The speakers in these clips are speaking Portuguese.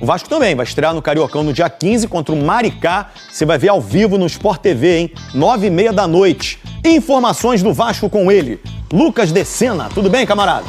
O Vasco também vai estrear no Cariocão no dia 15 contra o Maricá. Você vai ver ao vivo no Sport TV, hein? 9h30 da noite. Informações do Vasco com ele, Lucas Decena. Tudo bem, camarada?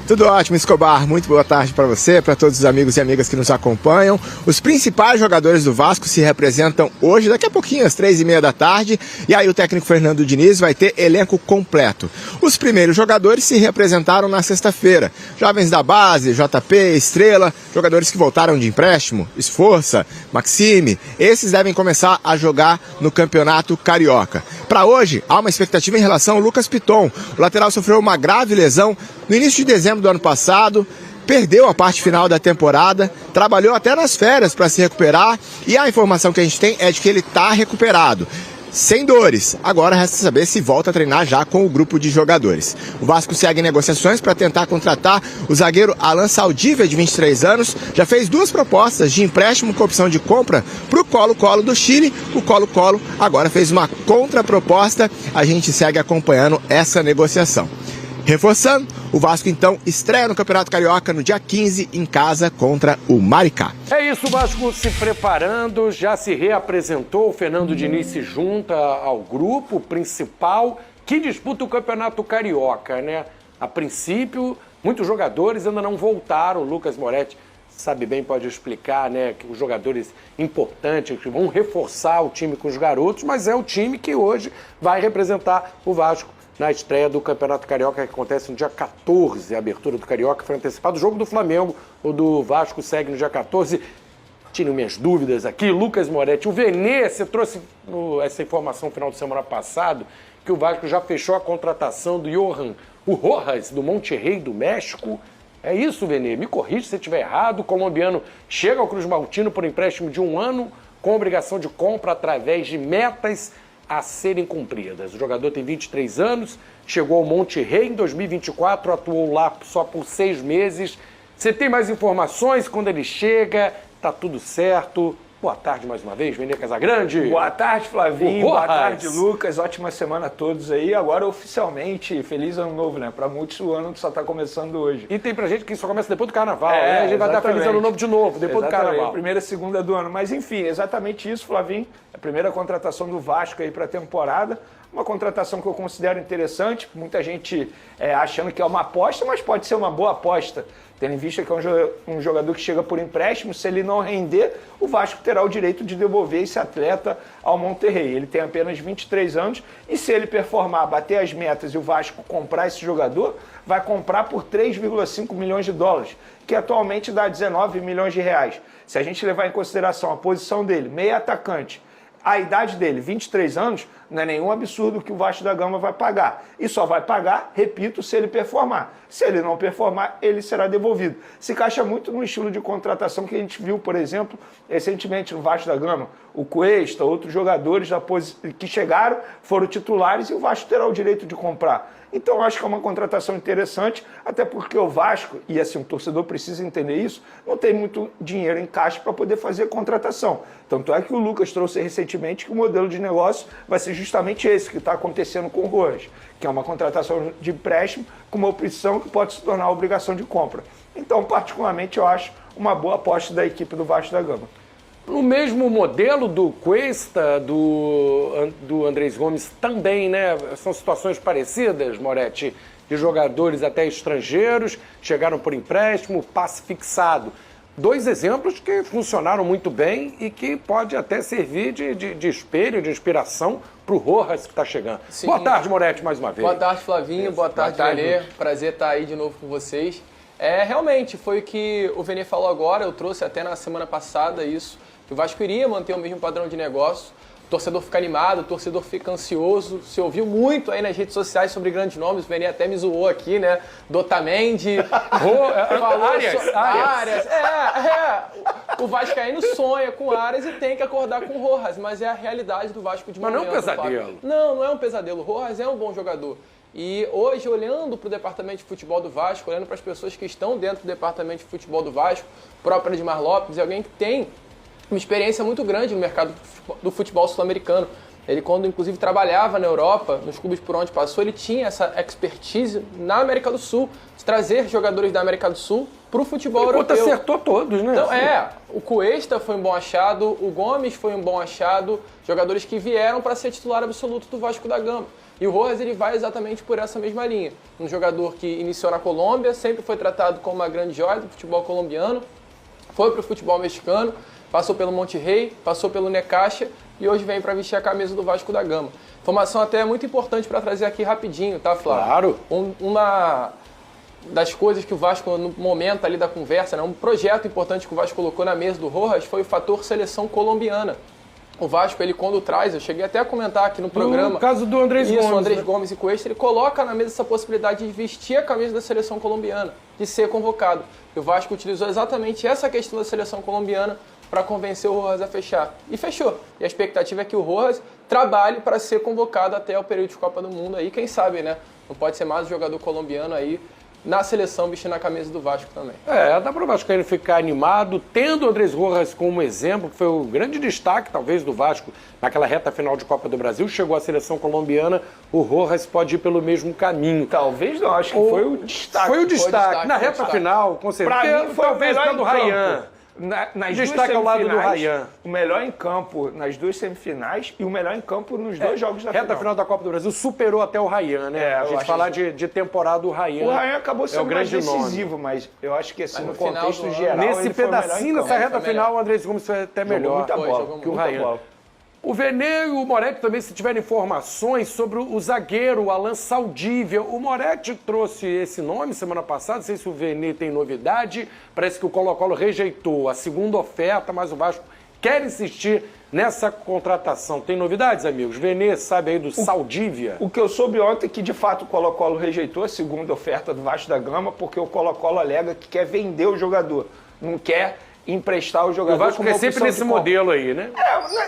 Tudo ótimo, Escobar. Muito boa tarde para você, para todos os amigos e amigas que nos acompanham. Os principais jogadores do Vasco se representam hoje, daqui a pouquinho, às 3h30 da tarde. E aí o técnico Fernando Diniz vai ter elenco completo. Os primeiros jogadores se representaram na sexta-feira. Jovens da base, JP, Estrela, jogadores que voltaram de empréstimo, Esforça, Maxime. Esses devem começar a jogar no Campeonato Carioca. Para hoje, há uma expectativa em relação ao Lucas Piton. O lateral sofreu uma grave lesão no início de dezembro do ano passado, perdeu a parte final da temporada, trabalhou até nas férias para se recuperar e a informação que a gente tem é de que ele está recuperado, sem dores. Agora resta saber se volta a treinar já com o grupo de jogadores. O Vasco segue em negociações para tentar contratar o zagueiro Alan Saldívia, de 23 anos, já fez 2 propostas de empréstimo com opção de compra para o Colo-Colo do Chile. O Colo-Colo agora fez uma contraproposta, a gente segue acompanhando essa negociação. Reforçando, o Vasco então estreia no Campeonato Carioca no dia 15 em casa contra o Maricá. É isso, o Vasco se preparando, já se reapresentou, o Fernando Diniz se junta ao grupo principal que disputa o Campeonato Carioca, né? A princípio, muitos jogadores ainda não voltaram, o Lucas Moretti sabe bem, pode explicar, né, que os jogadores importantes que vão reforçar o time com os garotos, mas é o time que hoje vai representar o Vasco na estreia do Campeonato Carioca, que acontece no dia 14, a abertura do Carioca foi antecipada. O jogo do Flamengo, o do Vasco, segue no dia 14. Tirem minhas dúvidas aqui. Lucas Moretti, o Venê, você trouxe essa informação no final de semana passado, que o Vasco já fechou a contratação do Johan Rojas, do Monterrey, do México. É isso, Venê? Me corrija se eu estiver errado. O colombiano chega ao Cruz Maltino por empréstimo de 1 ano, com obrigação de compra através de metas a serem cumpridas. O jogador tem 23 anos, chegou ao Monterrey em 2024, atuou lá só por 6 meses. Você tem mais informações quando ele chega? Tá tudo certo? Boa tarde mais uma vez, Venê Casagrande. Boa tarde, Flavinho. Boa tarde, Lucas. Ótima semana a todos aí. Agora, oficialmente, feliz ano novo, né? Para muitos, o ano só tá começando hoje. E tem pra gente que só começa depois do carnaval, né? A gente vai dar feliz ano novo de novo, depois do carnaval. Primeira, segunda do ano. Mas, enfim, exatamente isso, Flavinho. A primeira contratação do Vasco aí para a temporada. Uma contratação que eu considero interessante. Muita gente achando que é uma aposta, mas pode ser uma boa aposta. Tendo em vista que é um jogador que chega por empréstimo, se ele não render, o Vasco terá o direito de devolver esse atleta ao Monterrey. Ele tem apenas 23 anos e se ele performar, bater as metas e o Vasco comprar esse jogador, vai comprar por 3,5 milhões de dólares, que atualmente dá 19 milhões de reais. Se a gente levar em consideração a posição dele, meio atacante, a idade dele, 23 anos, não é nenhum absurdo que o Vasco da Gama vai pagar. E só vai pagar, repito, se ele performar. Se ele não performar, ele será devolvido. Se encaixa muito no estilo de contratação que a gente viu, por exemplo, recentemente no Vasco da Gama. O Cuesta, outros jogadores que chegaram, foram titulares e o Vasco terá o direito de comprar. Então, acho que é uma contratação interessante, até porque o Vasco, e assim, o torcedor precisa entender isso, não tem muito dinheiro em caixa para poder fazer contratação. Tanto é que o Lucas trouxe recentemente que o modelo de negócio vai ser justamente esse que está acontecendo com o Rojas, que é uma contratação de empréstimo com uma opção que pode se tornar obrigação de compra. Então, particularmente, eu acho uma boa aposta da equipe do Vasco da Gama. No mesmo modelo do Cuesta, do Andrés Gomes também, né? São situações parecidas, Moretti, de jogadores até estrangeiros, chegaram por empréstimo, passe fixado. 2 exemplos que funcionaram muito bem e que pode até servir de espelho, de inspiração para o Rojas que está chegando. Sim. Boa tarde, Moretti, mais uma vez. Boa tarde, Flavinho. Boa tarde, Venê. Prazer estar aí de novo com vocês. Realmente, foi o que o Venê falou agora, eu trouxe até na semana passada isso, que o Vasco iria manter o mesmo padrão de negócio, o torcedor fica animado, o torcedor fica ansioso, se ouviu muito aí nas redes sociais sobre grandes nomes, o Venê até me zoou aqui, né, Otamendi, Arias. O Vascaíno sonha com Arias e tem que acordar com o Rojas, mas é a realidade do Vasco de momento. Mas não é um pesadelo. Não é um pesadelo, o Rojas é um bom jogador. E hoje, olhando para o departamento de futebol do Vasco, olhando para as pessoas que estão dentro do departamento de futebol do Vasco, próprio Edmar Lopes, é alguém que tem uma experiência muito grande no mercado do futebol sul-americano. Ele, quando inclusive trabalhava na Europa, nos clubes por onde passou, ele tinha essa expertise na América do Sul, de trazer jogadores da América do Sul para o futebol europeu. Acertou todos, né? Então, o Cuesta foi um bom achado, o Gomes foi um bom achado, jogadores que vieram para ser titular absoluto do Vasco da Gama. E o Rojas, ele vai exatamente por essa mesma linha. Um jogador que iniciou na Colômbia, sempre foi tratado como uma grande joia do futebol colombiano, foi para o futebol mexicano, passou pelo Monterrey, passou pelo Necaxa e hoje vem para vestir a camisa do Vasco da Gama. Informação até muito importante para trazer aqui rapidinho, tá, Flávio? Claro. Uma das coisas que o Vasco, no momento ali da conversa, né, um projeto importante que o Vasco colocou na mesa do Rojas foi o fator seleção colombiana. O Vasco, ele quando traz, eu cheguei até a comentar aqui no programa... No caso do Andrés Gomes. Isso, o Andrés né? Gomes e Cuesta, ele coloca na mesa essa possibilidade de vestir a camisa da seleção colombiana, de ser convocado. E o Vasco utilizou exatamente essa questão da seleção colombiana para convencer o Rojas a fechar. E fechou. E a expectativa é que o Rojas trabalhe para ser convocado até o período de Copa do Mundo aí, quem sabe, né? Não pode ser mais um jogador colombiano aí na seleção vestindo a camisa do Vasco também. Dá para o Vasco ficar animado, tendo o Andrés Rojas como exemplo, que foi o grande destaque, talvez, do Vasco naquela reta final de Copa do Brasil. Chegou à seleção colombiana, o Rojas pode ir pelo mesmo caminho. Talvez não, acho que foi o destaque. Foi o destaque. Na reta final, com certeza. Pra mim foi talvez o melhor do em Rayhan. campo. Nas Destaque ao lado do Rayhan. O melhor em campo nas duas semifinais e o melhor em campo nos dois jogos da reta final da Copa do Brasil superou até o Rayhan, né? A gente falar de temporada do Rayhan. O Rayhan acabou sendo mais decisivo, mas eu acho que assim, no contexto geral. Nesse pedacinho, nessa reta final, o Andrés Gomes foi até melhor que o Rayhan. O Vene e o Moretti também, se tiverem informações sobre o zagueiro, o Alan Saldívia. O Moretti trouxe esse nome semana passada, não sei se o Vene tem novidade. Parece que o Colo-Colo rejeitou a segunda oferta, mas o Vasco quer insistir nessa contratação. Tem novidades, amigos? Vene sabe aí do Saldívia? O que eu soube ontem é que, de fato, o Colo-Colo rejeitou a segunda oferta do Vasco da Gama, porque o Colo-Colo alega que quer vender o jogador, não quer emprestar o jogador. O Vasco é sempre nesse modelo aí, né?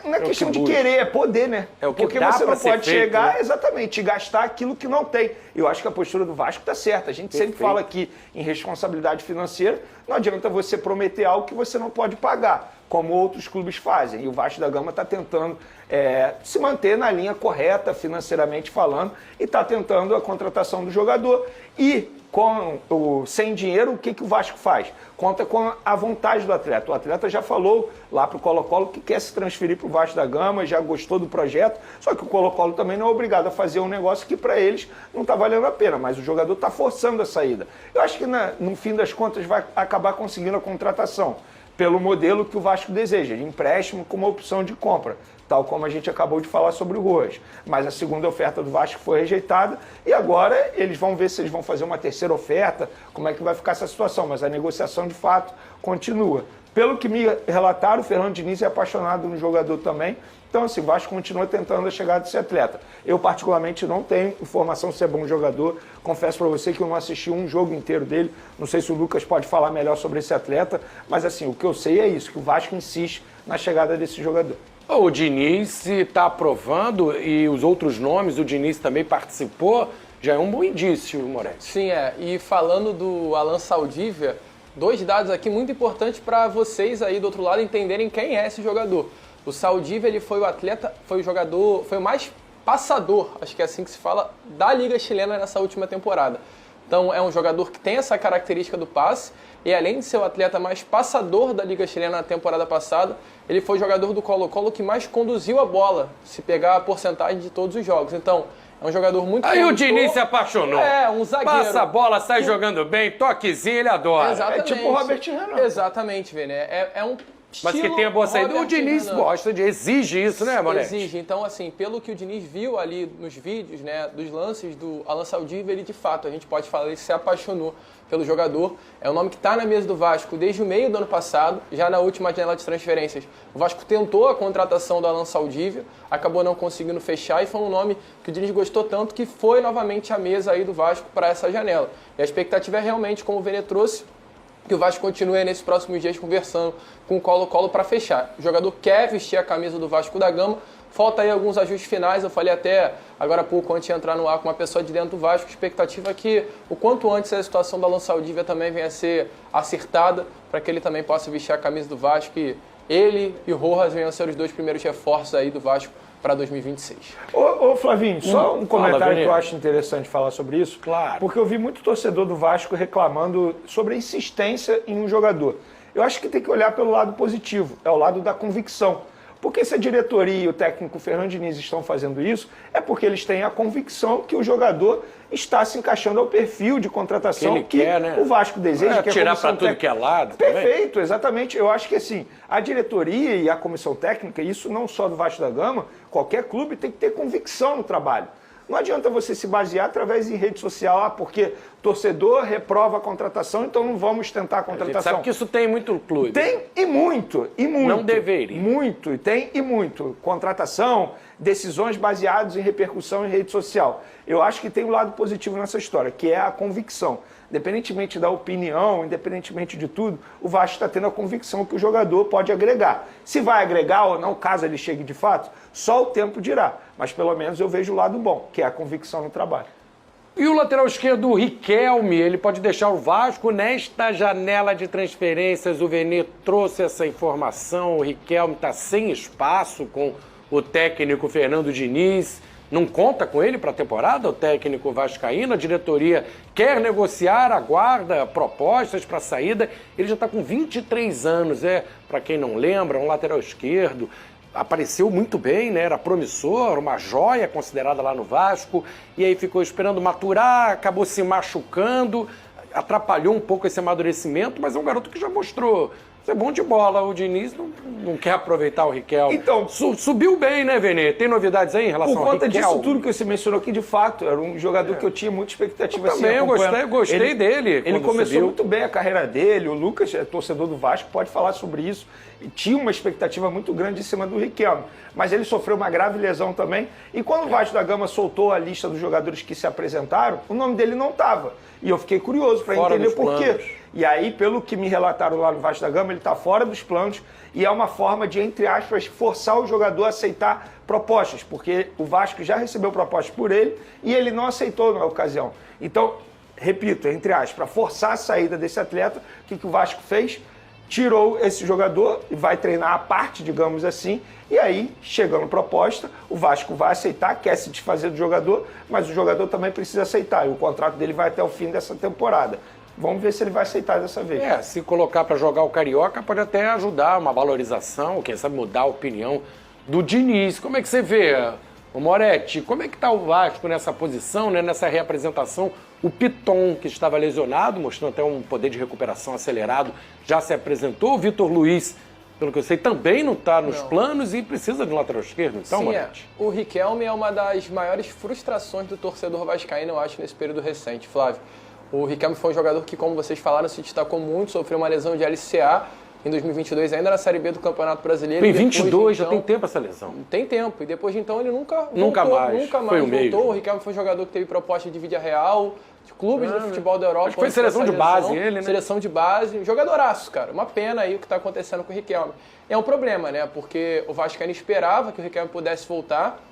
Não é questão de querer, é poder, né? É o que porque dá você não pode feito, chegar, né? exatamente, e gastar aquilo que não tem. Eu acho que a postura do Vasco está certa. A gente sempre fala aqui em responsabilidade financeira, não adianta você prometer algo que você não pode pagar, como outros clubes fazem. E o Vasco da Gama está tentando se manter na linha correta, financeiramente falando, e está tentando a contratação do jogador. E sem dinheiro, o que o Vasco faz? Conta com a vontade do atleta. O atleta já falou lá para o Colo-Colo que quer se transferir para o Vasco da Gama, já gostou do projeto, só que o Colo-Colo também não é obrigado a fazer um negócio que para eles não está valendo a pena, mas o jogador está forçando a saída. Eu acho que no fim das contas vai acabar conseguindo a contratação pelo modelo que o Vasco deseja, de empréstimo com uma opção de compra, tal como a gente acabou de falar sobre o Rojas. Mas a segunda oferta do Vasco foi rejeitada e agora eles vão ver se eles vão fazer uma terceira oferta, como é que vai ficar essa situação, mas a negociação de fato continua. Pelo que me relataram, o Fernando Diniz é apaixonado no jogador também, então assim, o Vasco continua tentando a chegada desse atleta. Eu particularmente não tenho informação se é bom jogador, confesso para você que eu não assisti um jogo inteiro dele, não sei se o Lucas pode falar melhor sobre esse atleta, mas assim, o que eu sei é isso, que o Vasco insiste na chegada desse jogador. O Diniz está aprovando e os outros nomes, o Diniz também participou, já é um bom indício, Moretti. Sim, e falando do Alan Saldívia, dois dados aqui muito importantes para vocês aí do outro lado entenderem quem é esse jogador. O Saldívia, ele foi o atleta, foi o jogador, foi o mais passador, acho que é assim que se fala, da Liga Chilena nessa última temporada. Então é um jogador que tem essa característica do passe e além de ser o atleta mais passador da Liga Chilena na temporada passada, ele foi o jogador do Colo-Colo que mais conduziu a bola, se pegar a porcentagem de todos os jogos. Então, é um jogador muito... Aí o Diniz se apaixonou. Um zagueiro. Passa a bola, sai jogando bem, toquezinho, ele adora. Exatamente. É tipo o Robert Renan. Exatamente, Vene. É um mas que tenha boa saída. O Diniz gosta exige isso, né, Moretti? Exige. Então, assim, pelo que o Diniz viu ali nos vídeos, né, dos lances do Alan Saldívia, ele de fato, a gente pode falar, ele se apaixonou pelo jogador. É um nome que está na mesa do Vasco desde o meio do ano passado, já na última janela de transferências. O Vasco tentou a contratação do Alan Saldívia, acabou não conseguindo fechar e foi um nome que o Diniz gostou tanto que foi novamente à mesa aí do Vasco para essa janela. E a expectativa é realmente, como o Vene trouxe, que o Vasco continue nesses próximos dias conversando com o Colo-Colo para fechar. O jogador quer vestir a camisa do Vasco da Gama, falta aí alguns ajustes finais, eu falei até agora há pouco antes de entrar no ar com uma pessoa de dentro do Vasco, a expectativa é que o quanto antes a situação da Alan Saldívia também venha a ser acertada, para que ele também possa vestir a camisa do Vasco e ele e o Rojas venham a ser os dois primeiros reforços aí do Vasco para 2026. Ô Flavinho, só um comentário Vene. que eu acho interessante falar sobre isso. Claro. Porque eu vi muito torcedor do Vasco reclamando sobre a insistência em um jogador. Eu acho que tem que olhar pelo lado positivo, é o lado da convicção. Porque se a diretoria e o técnico Fernando Diniz estão fazendo isso, é porque eles têm a convicção que o jogador está se encaixando ao perfil de contratação que ele quer, né? o Vasco deseja. Que a tirar comissão para tudo que é lado. Perfeito, também. exatamente. Eu acho que assim, a diretoria e a comissão técnica, isso não só do Vasco da Gama, qualquer clube tem que ter convicção no trabalho. Não adianta você se basear através de rede social, porque torcedor reprova a contratação, então não vamos tentar a A gente contratação. sabe que isso tem muito clube. Tem e muito, e muito. Não deveria. Muito, e tem e muito. Contratação, decisões baseadas em repercussão em rede social. Eu acho que tem um lado positivo nessa história, que é a convicção. Independentemente da opinião, independentemente de tudo, o Vasco está tendo a convicção que o jogador pode agregar. Se vai agregar ou não, caso ele chegue de fato, só o tempo dirá. Mas pelo menos eu vejo o lado bom, que é a convicção no trabalho. E o lateral esquerdo, o Riquelme, ele pode deixar o Vasco nesta janela de transferências. O Vene trouxe essa informação. O Riquelme está sem espaço com o técnico Fernando Diniz. Não conta com ele para a temporada, o técnico vascaíno. A diretoria quer negociar, aguarda propostas para a saída. Ele já está com 23 anos, para quem não lembra, um lateral esquerdo. Apareceu muito bem, né? Era promissor, uma joia considerada lá no Vasco. E aí ficou esperando maturar, acabou se machucando, atrapalhou um pouco esse amadurecimento, mas é um garoto que já mostrou ser bom de bola. O Diniz não quer aproveitar o Riquelme. Então, subiu bem, né, Vene? Tem novidades aí em relação ao Por Riquelme? conta disso tudo que você mencionou aqui, de fato, era um jogador que eu tinha muita expectativa. Eu também, eu gostei dele Ele quando começou subiu. muito bem a carreira dele. O Lucas, torcedor do Vasco, pode falar sobre isso. E tinha uma expectativa muito grande em cima do Riquelme. Mas ele sofreu uma grave lesão também. E quando o Vasco da Gama soltou a lista dos jogadores que se apresentaram, o nome dele não estava. E eu fiquei curioso para Fora entender dos por quê. planos. E aí, pelo que me relataram lá no Vasco da Gama, ele está fora dos planos e é uma forma de, entre aspas, forçar o jogador a aceitar propostas, porque o Vasco já recebeu propostas por ele e ele não aceitou na ocasião. Então, repito, entre aspas, para forçar a saída desse atleta, o que o Vasco fez? Tirou esse jogador e vai treinar à parte, digamos assim, e aí, chegando proposta, o Vasco vai aceitar, quer se desfazer do jogador, mas o jogador também precisa aceitar, e o contrato dele vai até o fim dessa temporada. Vamos ver se ele vai aceitar dessa vez. Se colocar para jogar o Carioca pode até ajudar uma valorização, quem sabe mudar a opinião do Diniz. Como é que você vê, o Moretti, como é que está o Vasco nessa posição, né, nessa reapresentação? O Piton, que estava lesionado, mostrando até um poder de recuperação acelerado, já se apresentou. O Vitor Luiz, pelo que eu sei, também não está nos planos e precisa de um lateral esquerdo. Então, Sim, Moretti. O Riquelme é uma das maiores frustrações do torcedor vascaíno, eu acho, nesse período recente, Flávio. O Riquelme foi um jogador que, como vocês falaram, se destacou muito, sofreu uma lesão de LCA em 2022, ainda na Série B do Campeonato Brasileiro. Tem Depois, 22, então, já tem tempo essa lesão. Tem tempo. E depois de então ele nunca mais. Nunca mais Foi o voltou. mesmo. O Riquelme foi um jogador que teve proposta de Vídea Real, de clubes do futebol da Europa. Acho que foi antes seleção dessa de base lesão. ele, né? Seleção de base. Jogadoraço, cara. Uma pena aí o que está acontecendo com o Riquelme. É um problema, né? Porque o Vascaíno esperava que o Riquelme pudesse voltar,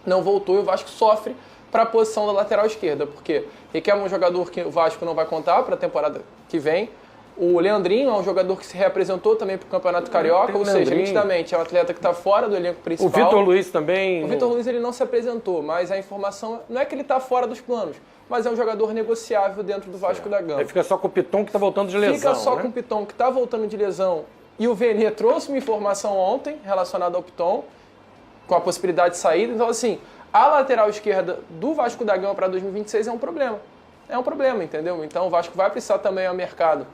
não voltou e o Vasco sofre para a posição da lateral esquerda, porque Riquelme é um jogador que o Vasco não vai contar para a temporada que vem. O Leandrinho é um jogador que se reapresentou também para o Campeonato Carioca, ou seja, nitidamente é um atleta que está fora do elenco principal. O Vitor Luiz também. O Vitor Luiz ele não se apresentou, mas a informação não é que ele está fora dos planos, mas é um jogador negociável dentro do Vasco da Gama. Aí fica só com o Piton que está voltando de lesão. Fica só né? com o Piton que está voltando de lesão. E o Vene trouxe uma informação ontem relacionada ao Piton, com a possibilidade de saída. Então, assim, a lateral esquerda do Vasco da Gama para 2026 é um problema. É um problema, entendeu? Então o Vasco vai precisar também ao mercado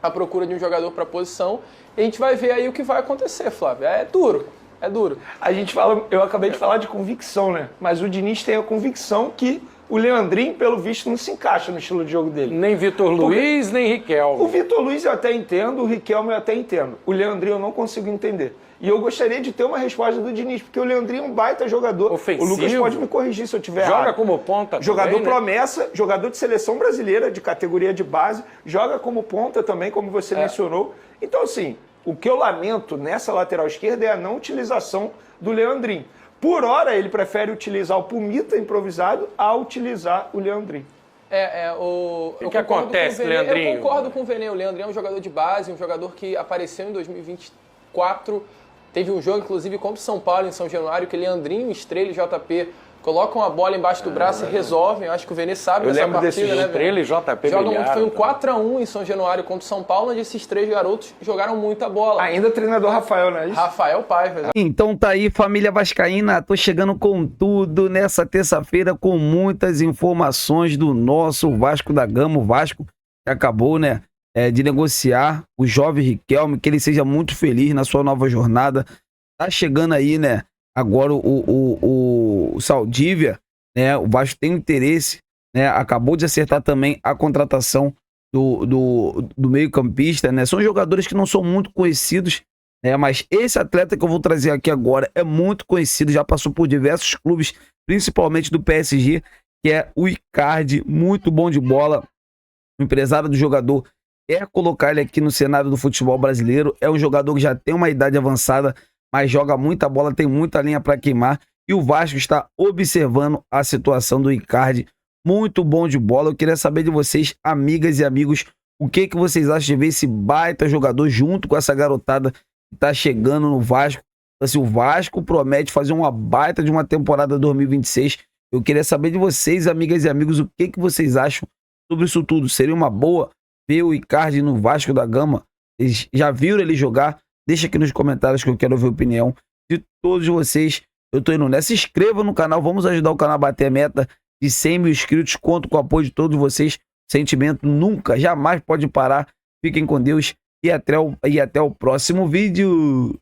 à procura de um jogador para a posição. E a gente vai ver aí o que vai acontecer, Flávio. É duro, é duro. A gente fala, eu acabei de falar de convicção, né? Mas o Diniz tem a convicção que o Leandrinho, pelo visto, não se encaixa no estilo de jogo dele. Nem Vitor Luiz, nem Riquelme. O Vitor Luiz eu até entendo, o Riquelme eu até entendo. O Leandrinho eu não consigo entender. E eu gostaria de ter uma resposta do Diniz, porque o Leandrinho é um baita jogador. Ofensivo. O Lucas pode me corrigir se eu tiver Joga errado. como ponta Jogador também, né? promessa, jogador de seleção brasileira, de categoria de base, joga como ponta também, como você mencionou. Então, assim, o que eu lamento nessa lateral esquerda é a não utilização do Leandrinho. Por hora, ele prefere utilizar o Pumita improvisado a utilizar o Leandrinho. O que acontece com o Leandrinho? Eu concordo com o Vene. O Leandrinho é um jogador de base, um jogador que apareceu em 2024 Teve um jogo, inclusive, contra o São Paulo, em São Januário, que Leandrinho, Estrela e JP colocam a bola embaixo do braço e resolvem. Eu acho que o Vene sabe dessa partida, né, Estrela e JP jogam muito. Foi um 4-1 em São Januário contra o São Paulo, onde esses 3 garotos jogaram muita bola. Ainda treinador Rafael, né? Rafael Paiva. Então tá aí, família vascaína, tô chegando com tudo nessa terça-feira com muitas informações do nosso Vasco da Gama. O Vasco que acabou, né, de negociar o jovem Riquelme, que ele seja muito feliz na sua nova jornada. Tá chegando aí, né, agora o Saldívia, né, o Vasco tem interesse, né, acabou de acertar também a contratação do meio-campista, né, são jogadores que não são muito conhecidos, mas esse atleta que eu vou trazer aqui agora é muito conhecido, já passou por diversos clubes, principalmente do PSG, que é o Icardi, muito bom de bola. O empresário do jogador quer colocar ele aqui no cenário do futebol brasileiro. É um jogador que já tem uma idade avançada, mas joga muita bola, tem muita linha para queimar. E o Vasco está observando a situação do Icardi, muito bom de bola. Eu queria saber de vocês, amigas e amigos, o que vocês acham de ver esse baita jogador junto com essa garotada que está chegando no Vasco. Assim, o Vasco promete fazer uma baita de uma temporada 2026. Eu queria saber de vocês, amigas e amigos, o que vocês acham sobre isso tudo. Seria uma boa ver o Icardi no Vasco da Gama? Vocês já viram ele jogar? Deixa aqui nos comentários que eu quero ouvir a opinião de todos vocês. Eu tô indo nessa. Se inscreva no canal, vamos ajudar o canal a bater a meta de 100 mil inscritos. Conto com o apoio de todos vocês. Sentimento nunca, jamais pode parar. Fiquem com Deus e até o próximo vídeo.